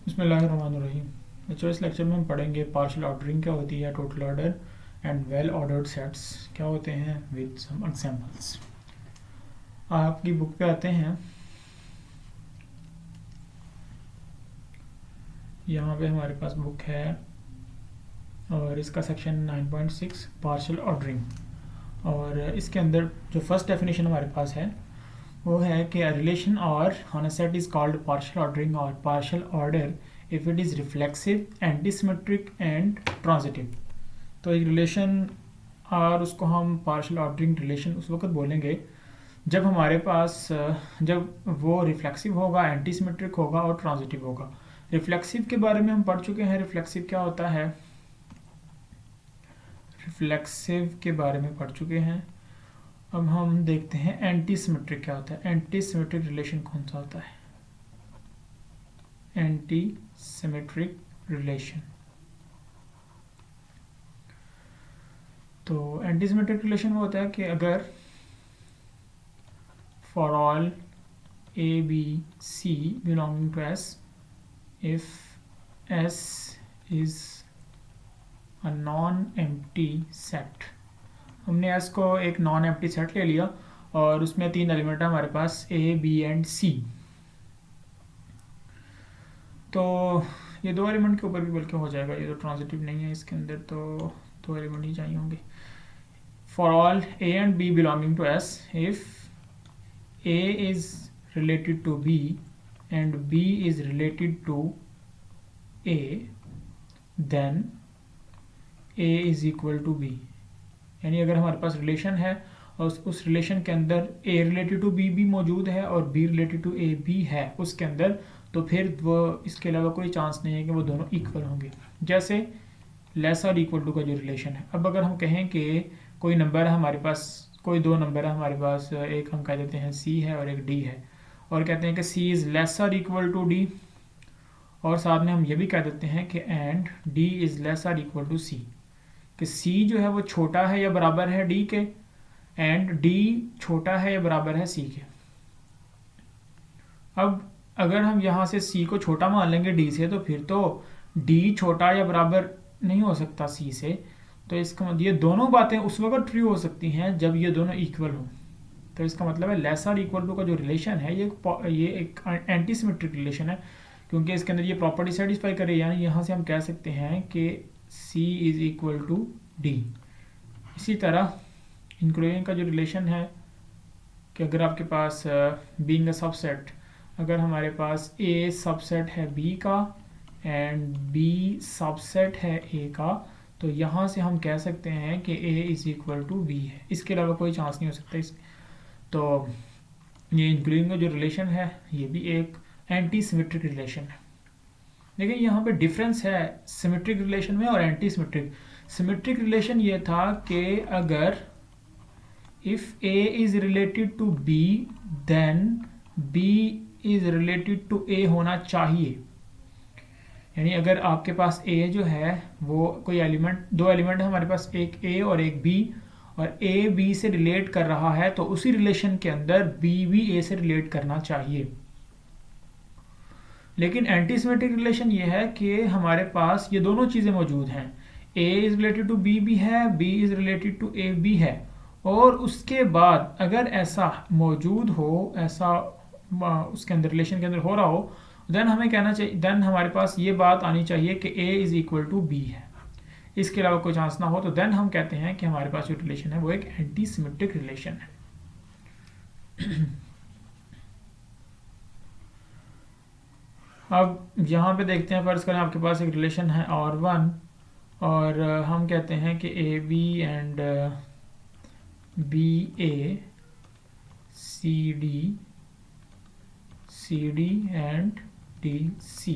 बिस्मिल्लाहिर्रहमानिर्रहीम। बच्चों, इस लेक्चर में हम पढ़ेंगे पार्शियल ऑर्डरिंग क्या होती है, total order and well ordered sets क्या होते हैं विद सम एग्जांपल्स। आपकी बुक पे आते हैं। यहाँ पे हमारे पास बुक है और इसका सेक्शन 9.6 पार्शियल ऑर्डरिंग। और इसके अंदर जो फर्स्ट डेफिनेशन हमारे पास है वो है कि रिलेशन और on a set is called partial ordering और partial order if it is reflexive, antisymmetric and transitive. तो एक रिलेशन और उसको हम पार्शियल ऑर्डरिंग रिलेशन उस वक्त बोलेंगे जब हमारे पास जब वो रिफ्लेक्सिव होगा, एंटीसिमेट्रिक होगा और ट्रांजिटिव होगा। रिफ्लेक्सिव के बारे में हम पढ़ चुके हैं। रिफ्लेक्सिव क्या होता है, रिफ्लेक्सिव के बारे में पढ़ चुके हैं। अब हम देखते हैं एंटीसिमेट्रिक क्या होता है। एंटीसिमेट्रिक रिलेशन कौन सा होता है? Antisymmetric relation. तो एंटीसिमेट्रिक रिलेशन वो होता है कि अगर for all A, B, C belonging to S, if S is a non-empty set। हमने S को एक नॉन एम्प्टी सेट ले लिया और उसमें तीन एलिमेंट है हमारे पास A, B एंड C। तो ये दो एलिमेंट के ऊपर भी बल्कि हो जाएगा, ये तो ट्रांजिटिव नहीं है, इसके अंदर तो दो एलिमेंट ही चाहिए होंगे। For all A and B belonging to S, if A is related to B and B is related to A, then A is equal to B। यानी अगर हमारे पास रिलेशन है और उस रिलेशन के अंदर A रिलेटेड टू B भी मौजूद है और B रिलेटेड टू A भी है उसके अंदर, तो फिर वो इसके अलावा कोई चांस नहीं है कि वो दोनों इक्वल होंगे। जैसे लेस और इक्वल टू का जो रिलेशन है। अब अगर हम कहें कि कोई नंबर है हमारे पास, कोई दो नंबर है हमारे पास, एक हम कह देते हैं C है और एक D है, और कहते हैं कि C इज़ लेस और इक्वल टू D, और साथ में हम ये भी कह देते हैं कि एंड D इज़ लेस और इक्वल टू C, कि C जो है वो छोटा है या बराबर है D के, एंड D छोटा है या बराबर है C के। अब अगर हम यहाँ से C को छोटा मान लेंगे D से, तो फिर तो D छोटा या बराबर नहीं हो सकता C से। तो इसका मतलब ये दोनों बातें उस वक्त ट्रू हो सकती हैं जब ये दोनों इक्वल हो। तो इसका मतलब है लेस और इक्वल टू का जो रिलेशन है ये एक एंटीसिमेट्रिक रिलेशन है, क्योंकि इसके अंदर ये प्रॉपर्टी सेटिस्फाई करे। यानी यहाँ से हम कह सकते हैं कि C is equal to D। इसी तरह इंक्लूडिंग का जो रिलेशन है कि अगर आपके पास बीइंग अ सबसेट, अगर हमारे पास A सबसेट है B का एंड B सबसेट है A का, तो यहाँ से हम कह सकते हैं कि A is equal to B है। इसके अलावा कोई चांस नहीं हो सकता। तो ये इंक्लूडिंग का जो रिलेशन है ये भी एक एंटी सिमेट्रिक रिलेशन है। लेकिन यहाँ पे डिफरेंस है सिमेट्रिक रिलेशन में और एंटी सिमेट्रिक। सिमेट्रिक रिलेशन ये था कि अगर if A is related to B then B is related to A होना चाहिए। यानी अगर आपके पास A जो है वो कोई एलिमेंट, दो एलिमेंट है हमारे पास, एक A और एक B, और A B से रिलेट कर रहा है, तो उसी रिलेशन के अंदर B भी A से रिलेट करना चाहिए। लेकिन एंटीसिमेट्रिक रिलेशन ये है कि हमारे पास ये दोनों चीज़ें मौजूद हैं। A is related to B भी है, B is related to A भी है, और उसके बाद अगर ऐसा मौजूद हो, ऐसा उसके अंदर रिलेशन के अंदर हो रहा हो, देन हमें कहना चाहिए, देन हमारे पास ये बात आनी चाहिए कि A is equal to B है। इसके अलावा कोई चांस ना हो, तो देन हम कहते हैं कि हमारे पास जो रिलेशन है वो एक एंटी सिमेट्रिक रिलेशन है। अब यहाँ पे देखते हैं, फर्ज करें आपके पास एक रिलेशन है R1 और हम कहते हैं कि AB and BA CD and DC।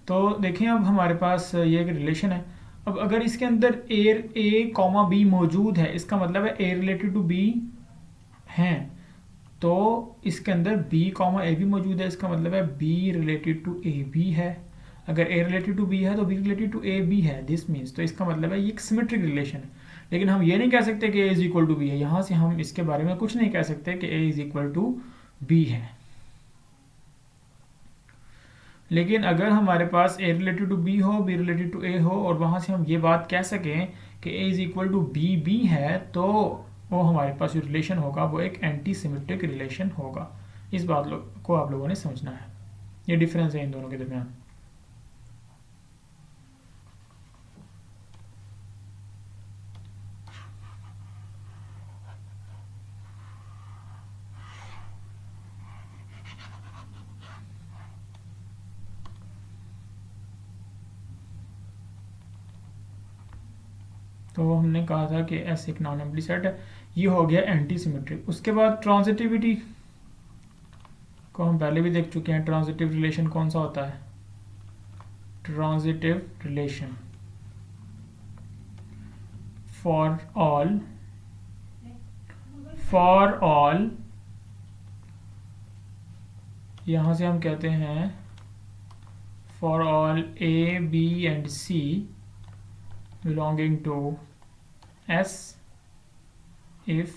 तो देखें अब हमारे पास ये एक रिलेशन है। अब अगर इसके अंदर A कॉमा B मौजूद है, इसका मतलब है A रिलेटेड टू B हैं, तो इसके अंदर B कॉमा A भी मौजूद है, इसका मतलब है B रिलेटेड टू A भी है। अगर A रिलेटेड टू B है तो B रिलेटेड टू A भी है, दिस मीन्स, तो इसका मतलब है ये एक सिमेट्रिक रिलेशन है। लेकिन हम ये नहीं कह सकते कि A is equal to B है। यहाँ से हम इसके बारे में कुछ नहीं कह सकते कि A is equal to B है। लेकिन अगर हमारे पास a रिलेटेड टू b हो, b रिलेटेड टू a हो और वहाँ से हम ये बात कह सकें कि a is equal to b है, तो वो हमारे पास जो रिलेशन होगा वो एक एंटी सिमेट्रिक रिलेशन होगा। इस बात को आप लोगों ने समझना है, ये डिफरेंस है इन दोनों के दरमियान। तो हमने कहा था कि एस एक नॉन एम्प्टी सेट है, ये हो गया एंटी सिमेट्रिक। उसके बाद ट्रांजिटिविटी को हम पहले भी देख चुके हैं। ट्रांजिटिव रिलेशन कौन सा होता है? ट्रांजिटिव रिलेशन फॉर ऑल यहां से हम कहते हैं for all A B and C belonging to S, if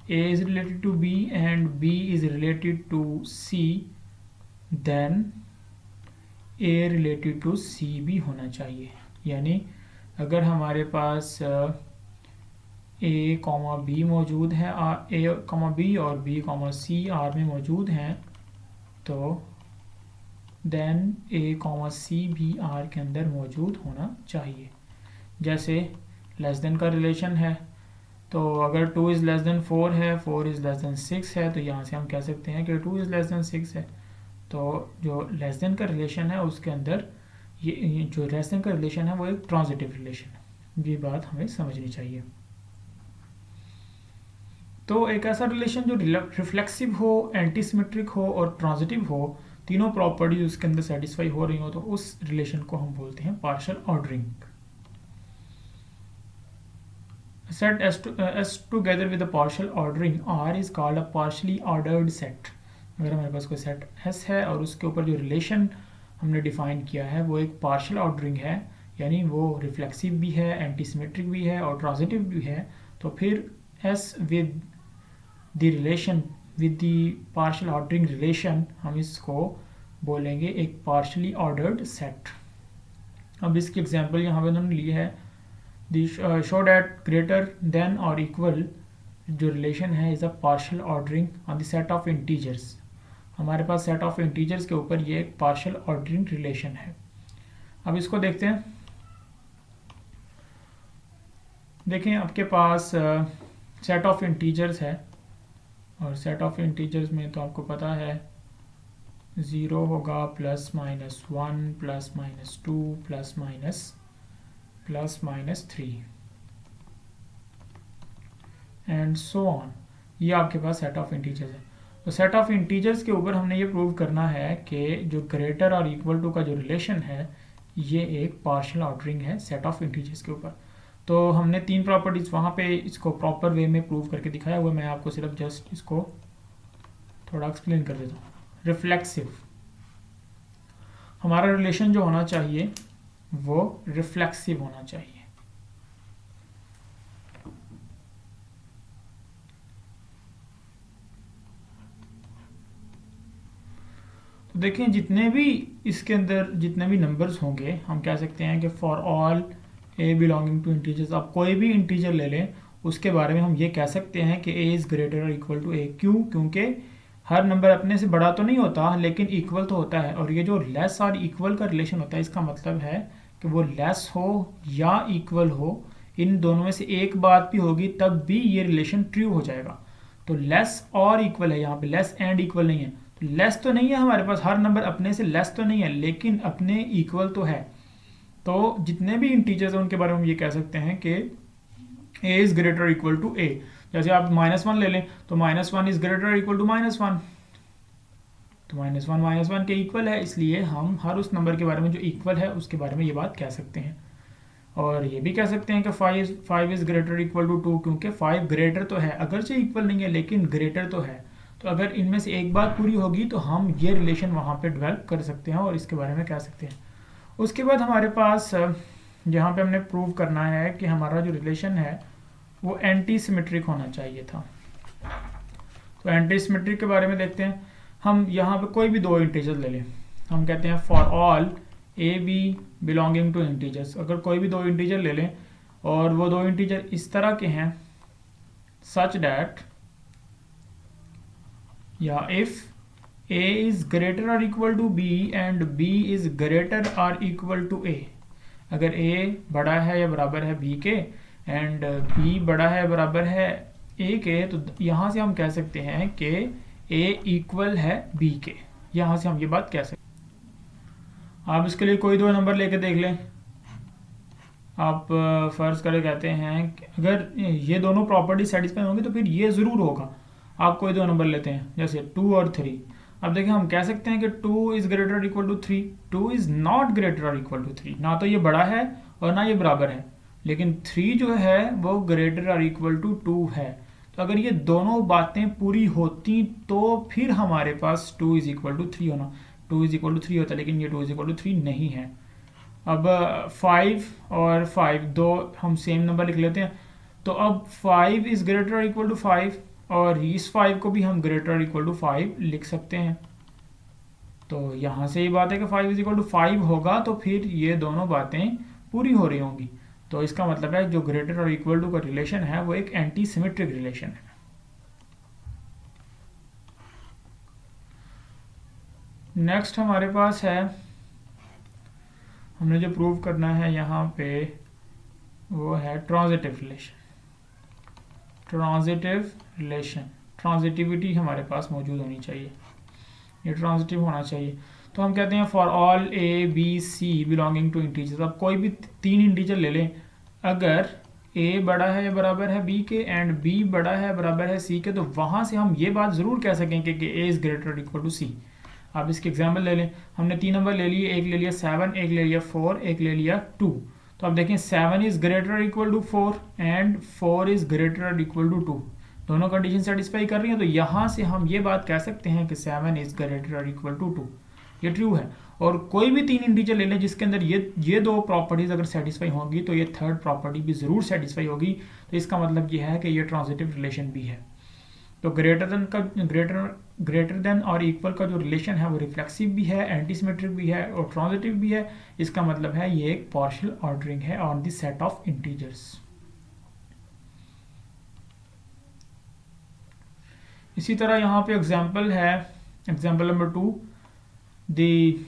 A is related to B and B is related to C, then A related to C भी होना चाहिए। यानी अगर हमारे पास A, B मौजूद है, A, B और B, C R में मौजूद हैं, तो then A, C भी R के अंदर मौजूद होना चाहिए। जैसे लेस देन का रिलेशन है, तो अगर 2 इज़ लेस देन 4 है, 4 इज़ लेस देन 6 है, तो यहाँ से हम कह सकते हैं कि 2 इज़ लेस देन 6 है। तो जो लेस देन का रिलेशन है उसके अंदर ये जो लेस देन का रिलेशन है वो एक ट्रांजिटिव रिलेशन है। ये बात हमें समझनी चाहिए। तो एक ऐसा रिलेशन जो रिफ्लेक्सिव हो, एंटी सिमेट्रिक हो और ट्रांजिटिव हो, तीनों प्रॉपर्टीज उसके अंदर सेटिस्फाई हो रही हो, तो उस रिलेशन को हम बोलते हैं partial ordering. Set S together with a partial ordering R is called a partially ordered set। अगर हमारे पास कोई सेट S है और उसके ऊपर जो रिलेशन हमने डिफाइन किया है वो एक पार्शियल ऑर्डरिंग है, यानी वो रिफ्लेक्सिव भी है, एंटी सिमेट्रिक भी है और ट्रांजिटिव भी है, तो फिर S with the relation with the partial ordering relation हम इसको बोलेंगे एक पार्शियली ऑर्डर्ड सेट। अब इसकी एग्जांपल यहाँ पे उन्होंने ली है, शो डैट ग्रेटर देन और इक्वल जो रिलेशन है is a partial ordering on the set of integers. हमारे पास सेट ऑफ इंटीजर्स के ऊपर ये एक पार्शियल ऑर्डरिंग रिलेशन है। अब इसको देखते हैं। देखें आपके पास सेट ऑफ इंटीजर्स है और सेट ऑफ इंटीजर्स में तो आपको पता है 0 होगा, plus minus 1 plus minus 2 plus minus 3 and so on. ये आपके पास सेट ऑफ इंटीजर्स है। तो सेट ऑफ इंटीजर्स के ऊपर हमने ये प्रूव करना है कि जो ग्रेटर और इक्वल टू का जो रिलेशन है ये एक पार्शियल ऑर्डरिंग है सेट ऑफ इंटीजर्स के ऊपर। तो हमने 3 प्रॉपर्टीज वहाँ पे इसको प्रॉपर वे में प्रूव करके दिखाया हुआ। मैं आपको सिर्फ जस्ट इसको थोड़ा एक्सप्लेन कर देता हूँ। रिफ्लेक्सिव, हमारा रिलेशन जो होना चाहिए वो रिफ्लेक्सिव होना चाहिए। तो देखें जितने भी इसके अंदर जितने भी नंबर्स होंगे हम कह सकते हैं कि for all A belonging to integers. आप कोई भी इंटीजर ले लें उसके बारे में हम ये कह सकते हैं कि ए इज़ ग्रेटर और इक्वल टू ए। क्यों? क्योंकि हर नंबर अपने से बड़ा तो नहीं होता लेकिन इक्वल तो होता है, और ये जो लेस और इक्वल का रिलेशन होता है इसका मतलब है कि वो लेस हो या इक्वल हो, इन दोनों में से एक बात भी होगी तब भी ये रिलेशन ट्रू हो जाएगा। तो लेस और इक्वल है, यहाँ पे लेस एंड इक्वल नहीं है। तो लेस तो नहीं है हमारे पास, हर नंबर अपने से लेस तो नहीं है लेकिन अपने इक्वल तो है। तो जितने भी इंटीजर्स हैं उनके बारे में हम ये कह सकते हैं कि a is greater equal to a। जैसे आप -1 ले लें तो -1 इज ग्रेटर इक्वल टू -1, तो -1 के इक्वल है, इसलिए हम हर उस नंबर के बारे में जो इक्वल है उसके बारे में ये बात कह सकते हैं। और ये भी कह सकते हैं कि 5 इज ग्रेटर इक्वल टू 2, क्योंकि 5 ग्रेटर तो है, अगरचे इक्वल नहीं है लेकिन ग्रेटर तो है। तो अगर इनमें से एक बात पूरी होगी तो हम ये रिलेशन वहाँ पे डेवलप कर सकते हैं और इसके बारे में कह सकते हैं। उसके बाद हमारे पास यहाँ पे हमने प्रूव करना है कि हमारा जो रिलेशन है वो एंटी सिमेट्रिक होना चाहिए था। तो एंटी सिमेट्रिक के बारे में देखते हैं। हम यहाँ पे कोई भी 2 इंटीजर ले लें, हम कहते हैं for all A B belonging to integers. अगर कोई भी दो इंटीजर ले लें और वो दो इंटीजर इस तरह के हैं सच दैट या if a is greater or equal to b and b is greater or equal to a, अगर a बड़ा है या बराबर है b के एंड b बड़ा है बराबर है a के, तो यहाँ से हम कह सकते हैं कि a इक्वल है b के। यहाँ से हम ये बात कह सकते हैं। आप इसके लिए कोई दो नंबर लेके देख लें। आप फर्ज करें कहते हैं कि अगर ये दोनों प्रॉपर्टी सेटिस्फाई होंगी तो फिर ये ज़रूर होगा। आप कोई दो नंबर लेते हैं जैसे 2 और 3। अब देखिए हम कह सकते हैं कि 2 इज़ ग्रेटर और equal to 3, 2 is not greater और इक्वल टू 3। ना तो ये बड़ा है और ना ये बराबर है, लेकिन 3 जो है वो ग्रेटर और इक्वल टू 2 है। तो अगर ये दोनों बातें पूरी होती तो फिर हमारे पास 2 इज़ इक्वल टू 3 होना, 2 इज़ इक्वल टू 3 होता, लेकिन ये 2 इज़ इक्वल टू 3 नहीं है। अब 5 और 5 दो हम सेम नंबर लिख लेते हैं, तो अब 5 इज़ ग्रेटर और इक्वल टू 5 और इस 5 को भी हम ग्रेटर और इक्वल टू 5 लिख सकते हैं। तो यहाँ से ये बात है कि 5 इज इक्वल टू 5 होगा तो फिर ये दोनों बातें पूरी हो रही होंगी। तो इसका मतलब है जो ग्रेटर और इक्वल टू का रिलेशन है वो एक एंटी सिमेट्रिक रिलेशन है। नेक्स्ट हमारे पास है, हमने जो प्रूव करना है यहाँ पे वो है transitive relation. Transitive relation, transitivity हमारे पास मौजूद होनी चाहिए, ये ट्रांजिटिव होना चाहिए। तो हम कहते हैं for all A B C belonging to integers. अब कोई भी 3 इंटीजर ले लें, अगर a बड़ा है या बराबर है b के एंड b बड़ा है बराबर है c के, तो वहाँ से हम ये बात ज़रूर कह सकेंगे कि a is greater equal to c। आप इसके एग्जाम्पल ले लें, हमने 3 नंबर ले लिए, एक ले लिया 7, एक ले लिया 4, एक ले लिया 2। तो अब देखें 7 is greater equal to 4 and 4 is greater equal to 2, दोनों कंडीशन सेटिस्फाई कर रही हैं। तो यहाँ से हम ये बात कह सकते हैं कि 7 इज़ ग्रेटर इक्वल टू 2, ये ट्रू है। और कोई भी 3 इंटीजर ले लें जिसके अंदर ये दो प्रॉपर्टीज अगर सेटिस्फाई होंगी तो ये थर्ड प्रॉपर्टी भी ज़रूर सेटिस्फाई होगी। तो इसका मतलब ये है कि ये ट्रांजिटिव रिलेशन भी है। तो ग्रेटर देन और इक्वल का जो रिलेशन है वो रिफ्लेक्सिव भी है, एंटीसिमेट्रिक भी है और ट्रांजिटिव भी है। इसका मतलब है ये एक पार्शियल ऑर्डरिंग है on the set of integers. इसी तरह यहाँ पे एग्जाम्पल है, example number 2, the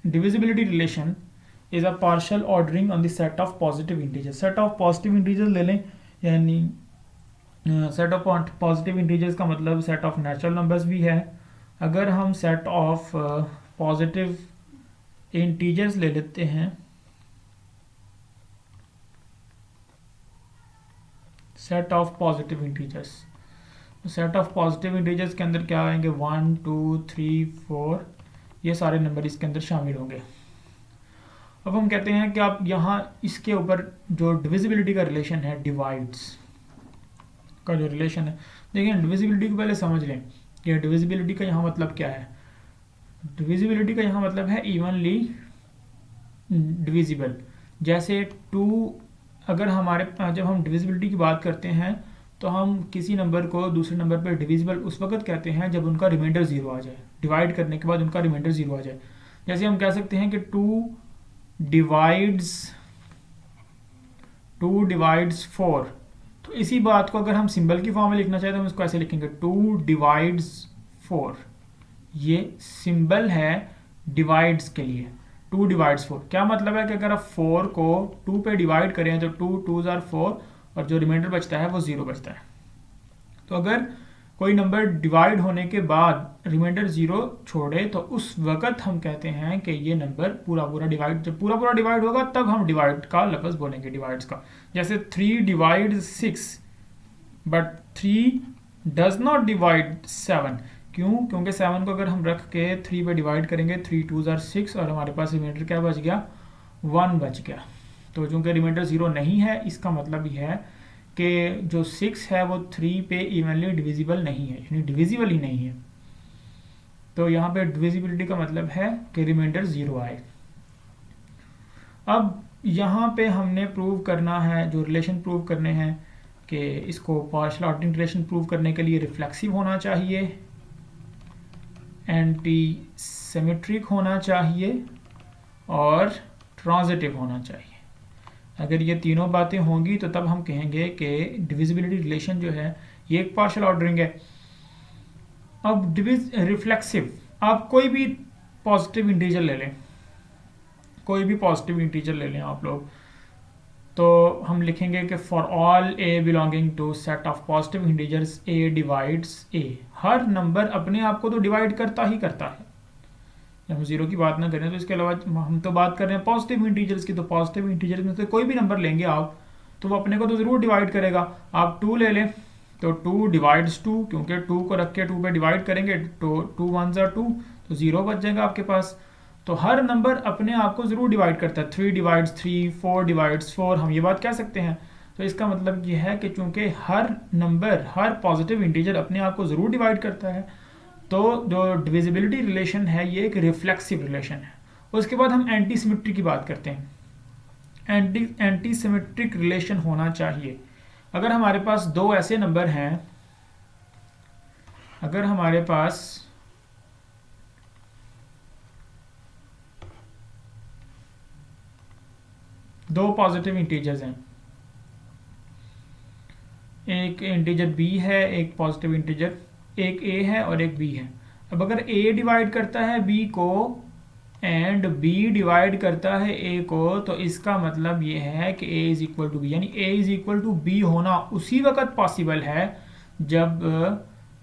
divisibility relation is a partial ordering on the set of positive integers। set of positive integers ले लें, यानी set of positive integers का मतलब set of natural numbers भी है। अगर हम set of positive integers ले लेते हैं, set of positive integers, set of positive integers के अंदर क्या आएंगे 1 2 3 4, ये सारे नंबर इसके अंदर शामिल होंगे। अब हम कहते हैं कि आप यहाँ इसके ऊपर जो डिविजिबिलिटी का रिलेशन है, डिवाइड्स का जो रिलेशन है, देखिए डिविजिबिलिटी को पहले समझ लें कि डिविजिबिलिटी का यहाँ मतलब क्या है। डिविजिबिलिटी का यहाँ मतलब है इवनली डिविजिबल। जैसे 2, अगर जब हम डिविजिबिलिटी की बात करते हैं तो हम किसी नंबर को दूसरे नंबर पर डिविजिबल उस वक्त कहते हैं जब उनका रिमाइंडर 0 आ जाए, डिवाइड करने के बाद उनका रिमाइंडर 0 आ जाए। जैसे हम कह सकते हैं कि 2 डिवाइड्स 4। तो इसी बात को अगर हम सिंबल की फॉर्म में लिखना चाहें तो हम इसको ऐसे लिखेंगे 2 डिवाइड्स 4। ये सिंबल है डिवाइड्स के लिए, 2 डिवाइड्स 4। क्या मतलब है कि अगर आप 4 को 2 पे डिवाइड करें तो 2 2s are 4 और जो रिमाइंडर बचता है वो 0 बचता है। तो अगर कोई नंबर डिवाइड होने के बाद रिमाइंडर 0 छोड़े तो उस वक्त हम कहते हैं कि ये नंबर पूरा डिवाइड, जब पूरा डिवाइड होगा तब हम डिवाइड का लफ्ज बोलेंगे, डिवाइड्स का। जैसे 3 divide 6 but 3 does not divide 7। क्यों? क्योंकि 7 को अगर हम रख के 3 पे डिवाइड करेंगे 3 2s are 6 और हमारे पास रिमाइंडर क्या बच गया, 1 बच गया। तो चूंकि रिमाइंडर 0 नहीं है, इसका मतलब ये है कि जो 6 है वो 3 पे इवनली डिविजिबल नहीं है, यानी डिविजिबल ही नहीं है। तो यहाँ पे डिविजिबिलिटी का मतलब है कि रिमाइंडर 0 आए। अब यहाँ पे हमने प्रूव करना है, जो रिलेशन प्रूव करने हैं कि इसको पार्शियल ऑर्डरिंग रिलेशन प्रूव करने के लिए रिफ्लेक्सिव होना चाहिए, एंटी सिमेट्रिक होना चाहिए और ट्रांजिटिव होना चाहिए। अगर ये तीनों बातें होंगी तो तब हम कहेंगे कि डिविजिबिलिटी रिलेशन जो है ये एक पार्शियल ऑर्डरिंग है। अब रिफ्लेक्सिव, आप कोई भी पॉजिटिव इंटीजर ले लें, कोई भी पॉजिटिव इंटीजर ले लें आप लोग, तो हम लिखेंगे कि for all A belonging to set of positive integers A divides A. हर नंबर अपने आप को तो डिवाइड करता ही करता है। जब हम जीरो की बात ना करें तो इसके अलावा हम तो बात कर रहे हैं पॉजिटिव इंटीजर्स की, तो पॉजिटिव इंटीजर्स में से कोई भी नंबर लेंगे आप तो वो अपने को तो ज़रूर डिवाइड करेगा। आप 2 ले लें तो 2 डिवाइड्स 2, क्योंकि 2 को रख के 2 पे डिवाइड करेंगे तो 2 1 2, तो 0 बच जाएगा आपके पास। तो हर नंबर अपने आप को ज़रूर डिवाइड करता है। 3 डिवाइड्स 3, 4 डिवाइड्स 4, हम ये बात कह सकते हैं। तो इसका मतलब ये है कि चूंकि हर नंबर, हर पॉजिटिव इंटीजर अपने आप को ज़रूर डिवाइड करता है, तो जो डिविजिबिलिटी रिलेशन है ये एक रिफ्लेक्सिव रिलेशन है। उसके बाद हम एंटी सिमेट्री की बात करते हैं। एंटी सिमेट्रिक रिलेशन होना चाहिए। अगर हमारे पास दो ऐसे नंबर हैं, अगर हमारे पास दो पॉजिटिव इंटीजर्स हैं, एक इंटीजर b है, एक पॉजिटिव इंटीजर, एक a है और एक b है। अब अगर a डिवाइड करता है b को एंड b डिवाइड करता है a को, तो इसका मतलब ये है कि a is equal to b, यानी a is equal to b होना उसी वक्त पॉसिबल है जब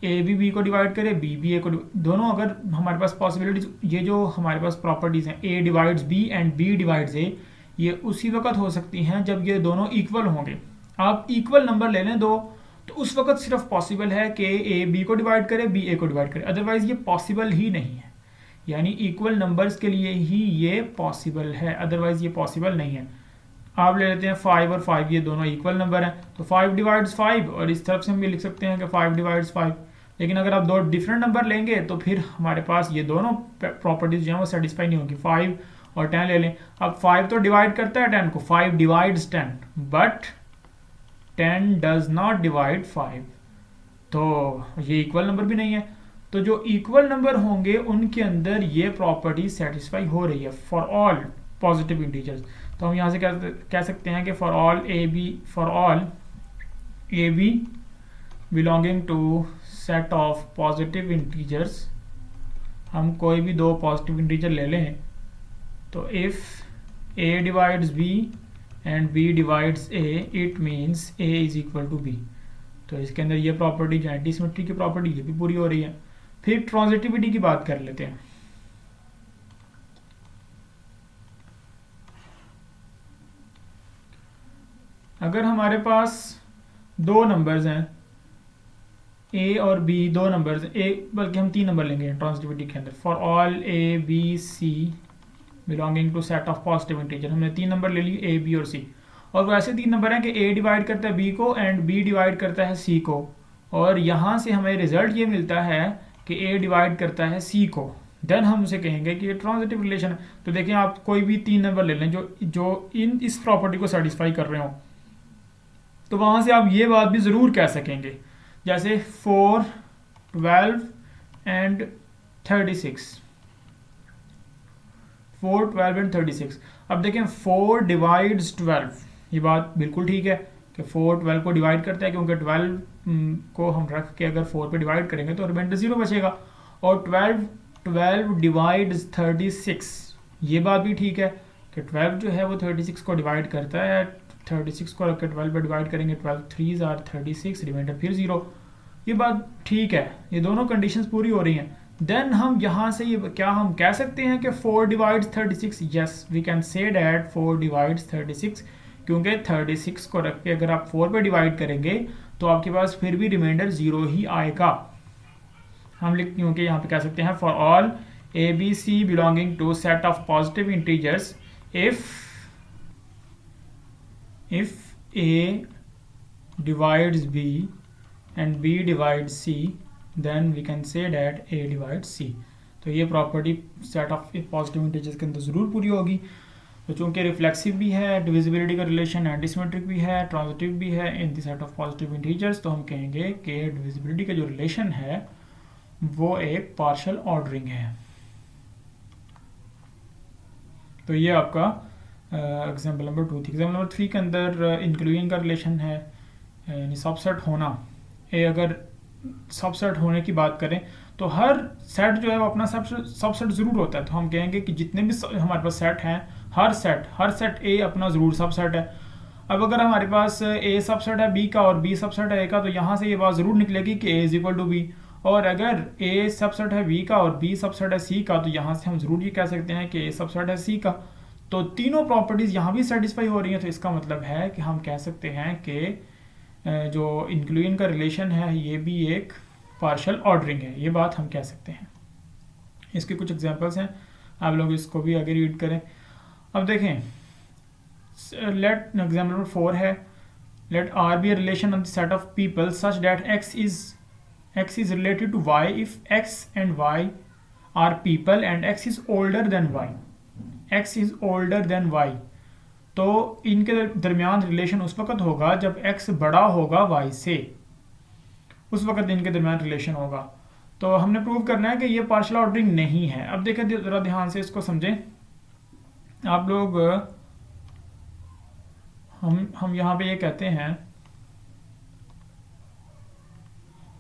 a भी b को डिवाइड करे, b भी a को, दोनों अगर हमारे पास पॉसिबिलिटीज, ये जो हमारे पास प्रॉपर्टीज हैं a divides b and b divides a, ये उसी वक्त हो सकती हैं जब ये दोनों इक्वल होंगे। आप इक्वल नंबर ले लें दो, तो उस वक्त सिर्फ पॉसिबल है कि ए बी को डिवाइड करे, बी ए को डिवाइड करे, अदरवाइज ये पॉसिबल ही नहीं है। यानी इक्वल नंबर्स के लिए ही ये पॉसिबल है, अदरवाइज ये पॉसिबल नहीं है। आप ले लेते हैं 5 और 5, ये दोनों इक्वल नंबर हैं, तो 5 डिवाइड्स 5, और इस तरफ से हम भी लिख सकते हैं कि 5 डिवाइड्स 5। लेकिन अगर आप दो डिफरेंट नंबर लेंगे तो फिर हमारे पास ये दोनों प्रॉपर्टीज जो हैं वो सेटिस्फाई नहीं होंगी। 5 और 10 ले लें, अब 5 तो डिवाइड करता है 10 को, 5 divides 10, but 10 does not divide 5, तो ये इक्वल नंबर भी नहीं है। तो जो इक्वल नंबर होंगे उनके अंदर ये प्रॉपर्टी सेटिस्फाई हो रही है फॉर ऑल पॉजिटिव इंटीजर्स। तो हम यहाँ से कह सकते हैं कि for all A B belonging to set of positive integers, हम कोई भी दो पॉजिटिव इंटीजर ले लें, तो if a divides b and b divides a, it means a is equal to b। तो इसके अंदर ये प्रॉपर्टी जो एंटी सिमेट्री की प्रॉपर्टी ये भी पूरी हो रही है। फिर ट्रांजिटिविटी की बात कर लेते हैं। अगर हमारे पास दो नंबर्स हैं a और b, दो नंबर्स a, बल्कि हम 3 नंबर लेंगे ट्रांजिटिविटी के अंदर, for all a b c belonging to set of positive integer, हमने 3 नंबर ले लिए a b और c, और वैसे 3 नंबर हैं कि a डिवाइड करता है b को एंड b डिवाइड करता है c को, और यहाँ से हमें रिजल्ट ये मिलता है कि a डिवाइड करता है c को, देन हम उसे कहेंगे कि ये ट्रांजिटिव रिलेशन है। तो देखें, आप कोई भी 3 नंबर ले लें जो इस प्रॉपर्टी को सेटिस्फाई कर रहे हो, तो वहाँ से आप ये बात भी ज़रूर कह सकेंगे, जैसे 4, 12 एंड 36, 4, 12 एंड 36। अब देखें 4 डिवाइड्स 12, ये बात बिल्कुल ठीक है कि 4 12 को डिवाइड करता है, क्योंकि 12 को हम रख के अगर 4 पे डिवाइड करेंगे तो रिमाइंडर 0 बचेगा। और 12 डिवाइड्स 36, ये बात भी ठीक है कि 12 जो है वो 36 को डिवाइड करता है, 36 को रख के 12 पे डिवाइड करेंगे, 12 3s आर 36, रिमाइंडर फिर 0, ये बात ठीक है, ये दोनों कंडीशंस पूरी हो रही हैं। देन हम यहाँ से ये क्या हम कह सकते हैं कि 4 divides 36, yes we can say that 4 divides 36, क्योंकि 36 को रख के अगर आप 4 पे डिवाइड करेंगे तो आपके पास फिर भी रिमाइंडर 0 ही आएगा। हम क्योंकि यहाँ पे कह सकते हैं for all A B C belonging to set of positive integers, if a divides b and b divides c, then we can say that a divides c। तो ये property set of positive integers के अंदर ज़रूर पूरी होगी। तो चूंकि reflexive भी है, डिविजिबिलिटी का रिलेशन एंटीसिमेट्रिक भी है, ट्रांजिटिव भी है in the set of positive integers, तो हम कहेंगे कि डिविजिबिलिटी का जो रिलेशन है वो एक पार्शियल ऑर्डरिंग है। तो ये आपका एग्जाम्पल नंबर 2 थी। एग्जाम्पल नंबर 3 के अंदर इंक्लूडिंग का रिलेशन है, यानी सबसेट होना। अगर सबसेट होने की बात करें तो हर सेट जो है वो अपना सबसेट ज़रूर होता है। तो हम कहेंगे कि जितने भी हमारे पास सेट हैं, हर सेट ए अपना ज़रूर सबसेट है। अब अगर हमारे पास ए सबसेट है बी का और बी सबसेट है ए का, तो यहाँ से ये बात ज़रूर निकलेगी कि ए इज इक्वल टू बी। और अगर ए सबसेट है बी का और बी सबसेट है सी का, तो यहाँ से हम ज़रूर ये कह सकते हैं कि ए सबसेट है सी का। तो तीनों प्रॉपर्टीज़ यहाँ भी सेटिस्फाई हो रही हैं। तो इसका मतलब है कि हम कह सकते हैं कि जो इंक्लूजन का रिलेशन है ये भी एक पार्शियल ऑर्डरिंग है। ये बात हम कह सकते हैं। इसके कुछ एग्जांपल्स हैं, आप लोग इसको भी आगे रीड करें। अब देखें, लेट एग्जाम्पल नंबर 4 है, let R be a relation of the set of people such that x is related to y if x and y are people and x is older than y, x is older than y। तो इनके दरमियान relation उस वक्त होगा जब x बड़ा होगा y से, उस वक्त इनके दरमियान रिलेशन होगा। तो हमने प्रूव करना है कि ये पार्शियल ऑर्डरिंग नहीं है। अब देखें ज़रा ध्यान से इसको समझें आप लोग। हम यहाँ पे ये कहते हैं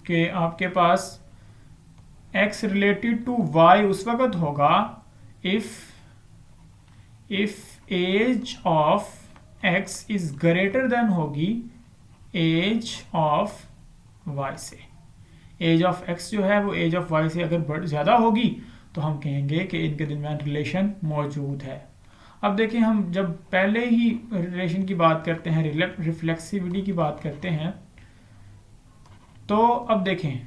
कि आपके पास x रिलेटेड टू y उस वक्त होगा if age of x is greater than होगी एज ऑफ y से। एज ऑफ x जो है वो एज ऑफ y से अगर ज़्यादा होगी तो हम कहेंगे कि इनके दरमियान रिलेशन मौजूद है। अब देखिए, हम जब पहले ही रिलेशन की बात करते हैं, रिफ्लेक्सिविटी की बात करते हैं, तो अब देखें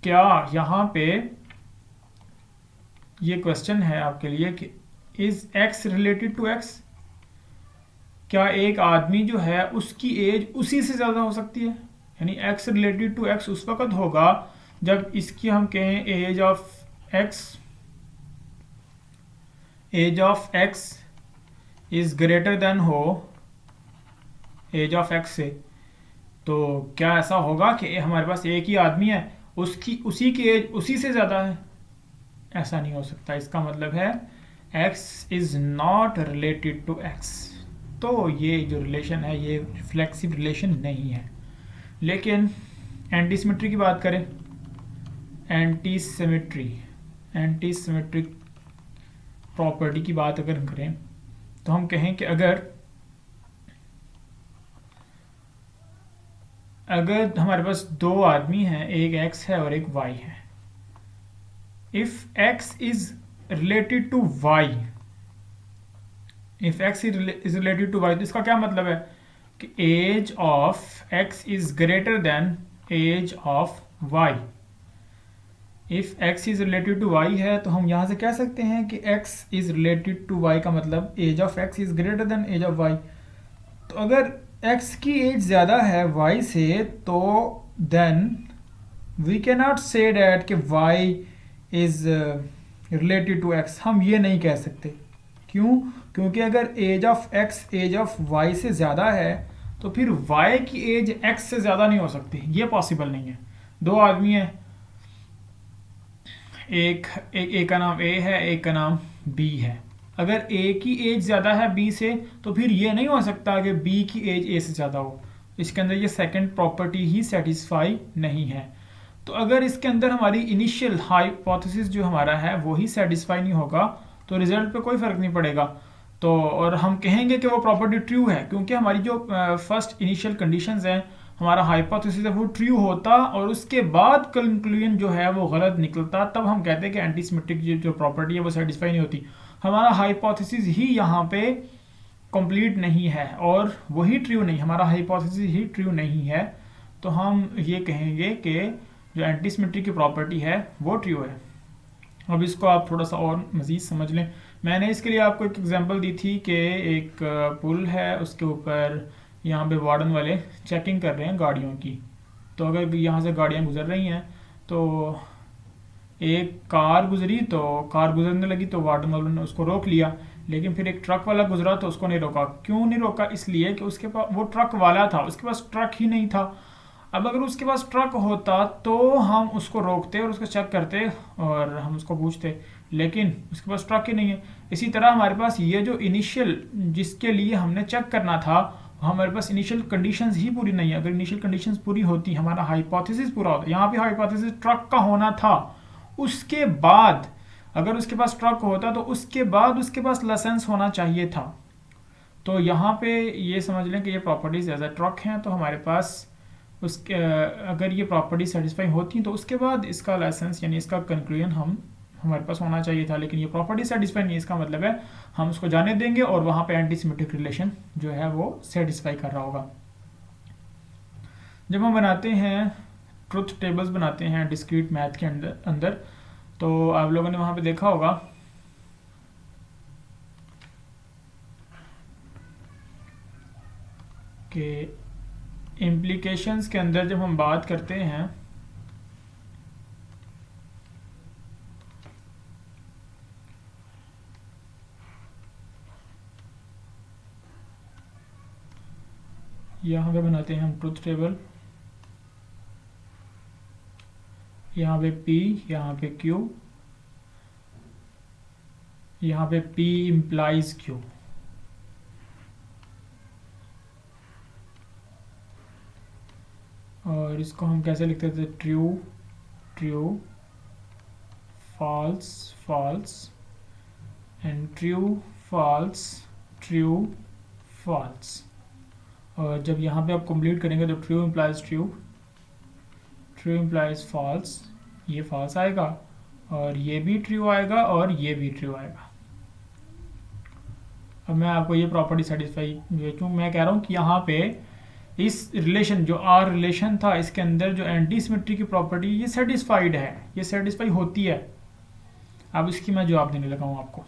क्या यहाँ पे ये क्वेश्चन है आपके लिए कि is x related to x, क्या एक आदमी जो है उसकी एज उसी से ज़्यादा हो सकती है? यानी x रिलेटेड टू x उस वक्त होगा जब इसकी हम कहें age of x is greater than हो एज ऑफ x से। तो क्या ऐसा होगा कि हमारे पास एक ही आदमी है, उसी की एज उसी से ज़्यादा है? ऐसा नहीं हो सकता। इसका मतलब है x is not related to x। तो ये जो रिलेशन है ये रिफ्लेक्सिव रिलेशन नहीं है। लेकिन एंटी सिमेट्री की बात करें, एंटी सिमेट्रिक प्रॉपर्टी की बात अगर करें तो हम कहें कि अगर हमारे पास दो आदमी हैं, एक x है और एक y है, if x is related to y, तो इसका क्या मतलब है कि age of x is greater than age of y। If x is related to y है तो हम यहां से कह सकते हैं कि x is related to y का मतलब age of x is greater than age of y। तो अगर x की एज ज़्यादा है y से, तो then we can not say that कि y is related to x। हम ये नहीं कह सकते। क्यों? क्योंकि अगर age of x age of y से ज़्यादा है तो फिर y की एज x से ज़्यादा नहीं हो सकती। ये पॉसिबल नहीं है। दो आदमी हैं, एक का नाम A है, एक का नाम B है। अगर A की एज ज़्यादा है B से तो फिर ये नहीं हो सकता कि B की एज A से ज़्यादा हो। इसके अंदर ये सेकंड प्रॉपर्टी ही सेटिस्फाई नहीं है। तो अगर इसके अंदर हमारी इनिशियल हाइपोथेसिस जो हमारा है वो ही सेटिस्फाई नहीं होगा तो रिजल्ट पे कोई फ़र्क नहीं पड़ेगा। तो और हम कहेंगे कि वो प्रॉपर्टी ट्रू है क्योंकि हमारी जो फर्स्ट इनिशियल कंडीशंस हैं, हमारा हाइपोथेसिस है वो ट्रू होता और उसके बाद कंक्लूजन जो है वो गलत निकलता, तब हम कहते हैं कि एंटी सिमेट्रिक जो प्रॉपर्टी है वो सेटिस्फाई नहीं होती। हमारा हाइपोथेसिस ही यहाँ पे कंप्लीट नहीं है और वही ट्रू नहीं, हमारा हाइपोथेसिस ही ट्रू नहीं है। तो हम ये कहेंगे कि जो एंटी सिमेट्रिक की प्रॉपर्टी है वो ट्रू है। अब इसको आप थोड़ा सा और मज़ीद समझ लें। मैंने इसके लिए आपको एक एग्जांपल दी थी कि एक पुल है, उसके ऊपर यहाँ पे वार्डन वाले चेकिंग कर रहे हैं गाड़ियों की। तो अगर यहाँ से गाड़ियाँ गुजर रही हैं तो एक कार गुजरी, तो कार गुजरने लगी तो वार्डन वालों ने उसको रोक लिया। लेकिन फिर एक ट्रक वाला गुजरा तो उसको नहीं रोका। क्यों नहीं रोका? इसलिए कि उसके पास वो ट्रक वाला था, उसके पास ट्रक ही नहीं था। अब अगर उसके पास ट्रक होता तो हम उसको रोकते और उसको चेक करते और हम उसको पूछते, लेकिन उसके पास ट्रक ही नहीं है। इसी तरह हमारे पास ये जो इनिशियल जिसके लिए हमने चेक करना था, हमारे पास इनिशियल कंडीशंस ही पूरी नहीं है। अगर इनिशियल कंडीशंस पूरी होती, हमारा हाइपोथेसिस पूरा होता, यहाँ पे हाइपोथेसिस ट्रक का होना था, उसके बाद अगर उसके पास ट्रक होता तो उसके बाद उसके पास लाइसेंस होना चाहिए था। तो यहाँ पे ये समझ लें कि ये प्रॉपर्टीज एज अ ट्रक हैं, तो हमारे पास उसके अगर ये प्रॉपर्टी सेटिस्फाई होती तो उसके बाद इसका लाइसेंस यानी इसका कंक्लूजन हमारे पास होना चाहिए था। लेकिन ये प्रॉपर्टी सेटिस्फाई नहीं, इसका मतलब है हम उसको जाने देंगे और वहाँ पे एंटी सिमेट्रिक रिलेशन जो है वो सेटिस्फाई कर रहा होगा। जब हम बनाते हैं ट्रुथ टेबल्स बनाते हैं डिस्क्रीट मैथ के अंदर तो आप लोगों ने वहाँ पे देखा होगा कि इम्प्लीकेशंस के अंदर जब हम बात करते हैं यहाँ पे बनाते हैं हम ट्रुथ टेबल, यहाँ पे P, यहाँ पे Q, यहाँ पे P implies Q। और इसको हम कैसे लिखते थे, true true, false false and true false true false. और जब यहाँ पे आप कंप्लीट करेंगे तो true implies true, true implies false, ये फॉल्स आएगा और ये भी ट्रू आएगा और ये भी ट्रू आएगा। अब मैं आपको ये प्रॉपर्टी सेटिस्फाई क्यों मैं कह रहा हूँ कि यहाँ पे इस रिलेशन जो आर रिलेशन था इसके अंदर जो एंटी सिमेट्री की प्रॉपर्टी ये सेटिस्फाइड है, ये सेटिस्फाई होती है। अब इसकी मैं जवाब देने लगा हूँ आपको।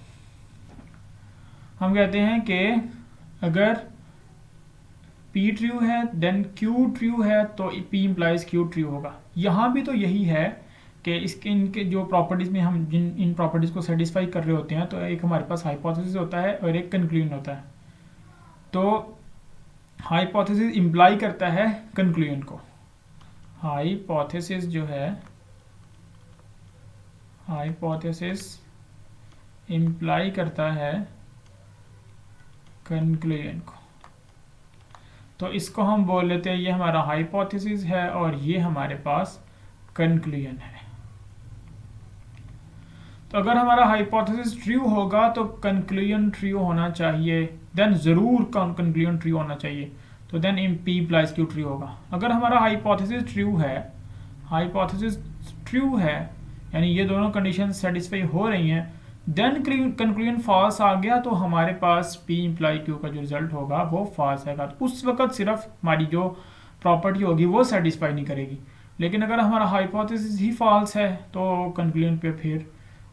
हम कहते हैं कि अगर P ट्रू है देन Q ट्रू है तो P इम्प्लाइज Q ट्रू होगा। यहाँ भी तो यही है कि इसके इनके जो प्रॉपर्टीज में हम जिन इन प्रॉपर्टीज को सेटिस्फाई कर रहे होते हैं तो एक हमारे पास हाइपोथेसिस होता है और एक कंक्लूजन होता है। तो हाइपोथेसिस इम्प्लाई करता है कंक्लूजन को, हाइपोथेसिस जो है हाइपोथेसिस इम्प्लाई करता है कंक्लूजन को। तो इसको हम बोल लेते हैं ये हमारा हाइपोथेसिस है और ये हमारे पास कंक्लूजन है। तो अगर हमारा हाइपोथेसिस ट्रू होगा तो कंक्लूजन ट्रू होना चाहिए, देन जरूर कंक्लूजन ट्रू होना चाहिए, तो then P implies Q true होगा। अगर हमारा हाइपोथेसिस ट्रू है, हाइपोथेसिस ट्रू है यानी ये दोनों कंडीशन सेटिस्फाई हो रही हैं, देन कंक्लूजन फॉल्स आ गया तो हमारे पास P इम्प्लाई Q का जो रिजल्ट होगा वो फॉल्स आएगा। तो उस वक्त सिर्फ हमारी जो प्रॉपर्टी होगी वो सेटिस्फाई नहीं करेगी। लेकिन अगर हमारा हाइपोथेसिस ही फॉल्स है तो कंक्लूजन पे फिर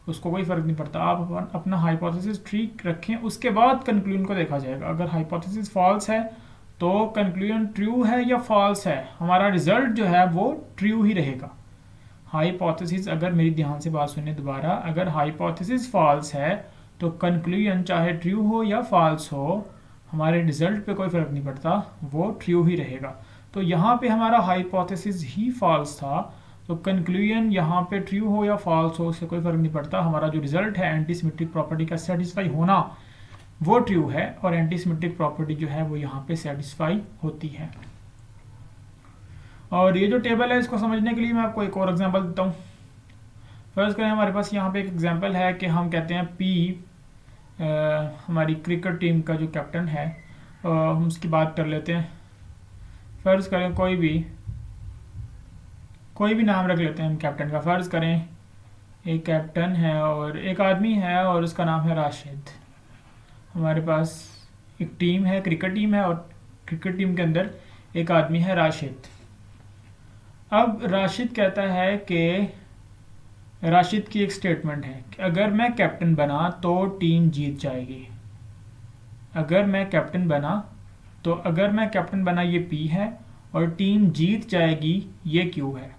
उसको कोई फर्क नहीं पड़ता। आप अपना हाइपोथेसिस ठीक रखें, उसके बाद कंक्लूजन को देखा जाएगा। अगर हाइपोथेसिस फॉल्स है तो कंक्लूजन ट्रू है या फॉल्स है, हमारा रिजल्ट जो है वो ट्रू ही रहेगा। हाइपोथेसिस, अगर मेरी ध्यान से बात सुने दोबारा, अगर हाइपोथेसिस फॉल्स है तो कंक्लूजन चाहे ट्रू हो या फॉल्स हो हमारे रिजल्ट पे कोई फर्क नहीं पड़ता, वो ट्रू ही रहेगा। तो यहाँ पे हमारा हाइपोथेसिस ही फॉल्स था तो कंक्लूजन यहाँ पे ट्रू हो या फॉल्स हो उससे कोई फर्क नहीं पड़ता, हमारा जो रिजल्ट है एंटी सिमेट्रिक प्रॉपर्टी का सेटिस्फाई होना वो ट्रू है और एंटी सिमेट्रिक प्रॉपर्टी जो है वो यहाँ पे सेटिस्फाई होती है। और ये जो टेबल है इसको समझने के लिए मैं आपको एक और एग्जांपल देता हूँ। फर्ज करें हमारे पास यहाँ पे एक एग्जांपल है कि हम कहते हैं P हमारी क्रिकेट टीम का जो कैप्टन है, हम उसकी बात कर लेते हैं। फर्ज करें कोई भी नाम रख लेते हैं हम कैप्टन का। फर्ज करें एक कैप्टन है और एक आदमी है और उसका नाम है राशिद। हमारे पास एक टीम है, क्रिकेट टीम है और क्रिकेट टीम के अंदर एक आदमी है राशिद। अब राशिद कहता है कि राशिद की एक स्टेटमेंट है कि अगर मैं कैप्टन बना तो टीम जीत जाएगी। अगर मैं कैप्टन बना ये P है और टीम जीत जाएगी ये Q है।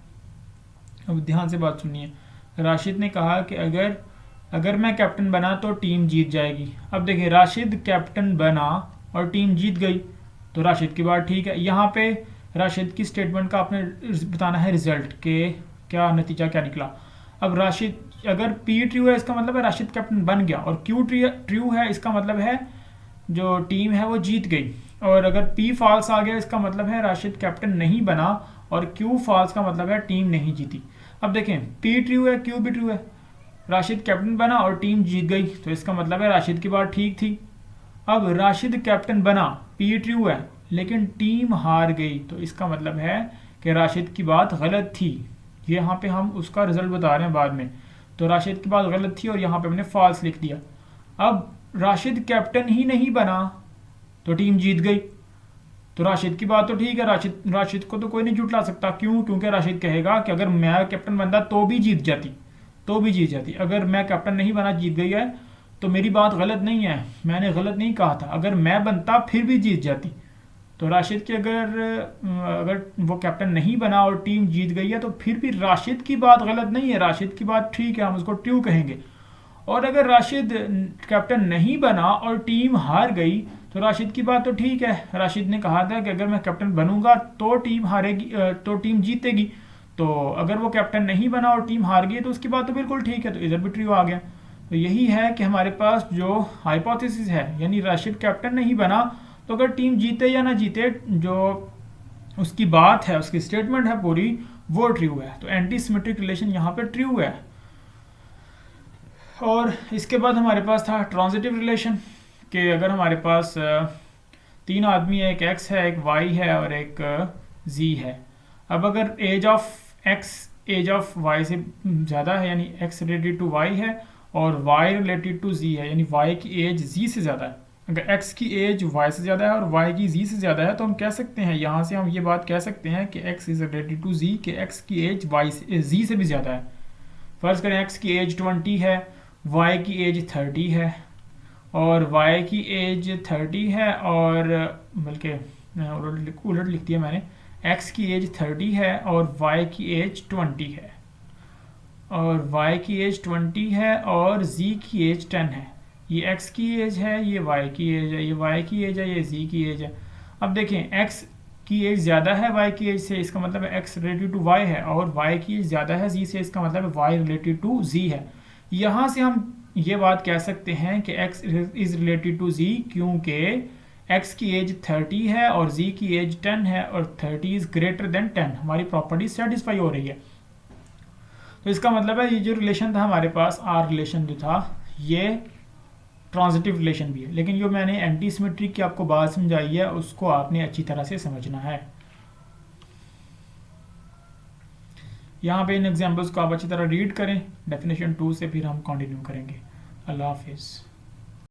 अब ध्यान से बात सुनिए, राशिद ने कहा कि अगर मैं कैप्टन बना तो टीम जीत जाएगी। अब देखिए राशिद कैप्टन बना और टीम जीत गई तो राशिद की बात ठीक है। यहाँ पे राशिद की स्टेटमेंट का आपने बताना है रिजल्ट के क्या नतीजा क्या निकला। अब राशिद अगर पी ट्रू है इसका मतलब है राशिद कैप्टन बन गया, और क्यू ट्रू है इसका मतलब है जो टीम है वो जीत गई। और अगर पी फॉल्स आ गया इसका मतलब है राशिद कैप्टन नहीं बना, और क्यू फॉल्स का मतलब है टीम नहीं जीती। अब देखें पी ट्रू है क्यू भी ट्रू है, राशिद कैप्टन बना और टीम जीत गई, तो इसका मतलब है राशिद की बात ठीक थी। अब राशिद कैप्टन बना, पी ट्रू है, लेकिन टीम हार गई, तो इसका मतलब है कि राशिद की बात गलत थी। ये यहाँ पे हम उसका रिजल्ट बता रहे हैं बाद में। तो राशिद की बात गलत थी और यहाँ पे हमने फॉल्स लिख दिया। अब राशिद कैप्टन ही नहीं बना तो टीम जीत गई, तो राशिद की बात तो ठीक है, राशिद को तो कोई नहीं झुठला सकता। क्यों? क्योंकि राशिद कहेगा कि अगर मैं कैप्टन बनता तो भी जीत जाती, अगर मैं कैप्टन नहीं बना जीत गई है तो मेरी बात गलत नहीं है, मैंने गलत नहीं कहा था, अगर मैं बनता फिर भी जीत जाती। तो राशिद की अगर वो कैप्टन नहीं बना और टीम जीत गई है तो फिर भी राशिद की बात गलत नहीं है, राशिद की बात ठीक है, हम उसको ट्रू कहेंगे। और अगर राशिद कैप्टन नहीं बना और टीम हार गई तो राशिद की बात तो ठीक है, राशिद ने कहा था कि अगर मैं कैप्टन बनूंगा तो टीम हारेगी, तो टीम जीतेगी। तो अगर वो कैप्टन नहीं बना और टीम हार गई तो उसकी बात तो बिल्कुल ठीक है, तो इधर भी ट्रू आ गया। तो यही है कि हमारे पास जो हाइपोथेसिस है, यानी राशिद कैप्टन नहीं बना तो अगर टीम जीते या ना जीते, जो उसकी बात है, उसकी स्टेटमेंट है पूरी, वो ट्रू है। तो एंटी सिमेट्रिक रिलेशन यहाँ पे ट्रू है। और इसके बाद हमारे पास था ट्रांजिटिव रिलेशन, कि अगर हमारे पास तीन आदमी है, एक एक्स है, एक वाई है और एक जी है। अब अगर age of x age of y से ज़्यादा है, यानी एक्स रिलेटेड टू वाई है और वाई रिलेटेड टू जी है, यानी वाई की एज जी से ज़्यादा है। अगर एक्स की एज वाई से ज़्यादा है और वाई की जी से ज़्यादा है तो हम कह सकते हैं, यहाँ से हम ये बात कह सकते हैं कि एक्स इज रिलेटेड टू जी, कि एक्स की एज वाई से जी से भी ज़्यादा है। फ़र्ज़ करें एक्स की एज 20 है, वाई की एज 30 है, और y की एज 30 है, और बल्कि उलट लिख दिया मैंने, x की एज 30 है और y की एज 20 है, और y की एज 20 है और z की एज 10 है। ये x की एज है, ये y की एज है, ये y की एज है, ये z की एज है। अब देखें x की एज ज़्यादा है y की एज से, इसका मतलब है x रिलेटेड टू y है, और y की एज ज़्यादा है z से, इसका मतलब है y रिलेटेड टू z है। यहाँ से हम ये बात कह सकते हैं कि x is related to z, क्योंकि x की एज 30 है और z की एज 10 है, और 30 इज ग्रेटर देन 10, हमारी प्रॉपर्टी सेटिस्फाई हो रही है। तो इसका मतलब है ये जो रिलेशन था हमारे पास, आर रिलेशन जो था, ये ट्रांजिटिव रिलेशन भी है। लेकिन जो मैंने एंटी सिमेट्रिक की आपको बात समझाई है उसको आपने अच्छी तरह से समझना है। यहाँ पे इन एग्जाम्पल्स को आप अच्छी तरह रीड करें डेफिनेशन 2 से, फिर हम कंटिन्यू करेंगे। अल्लाह हाफिज़।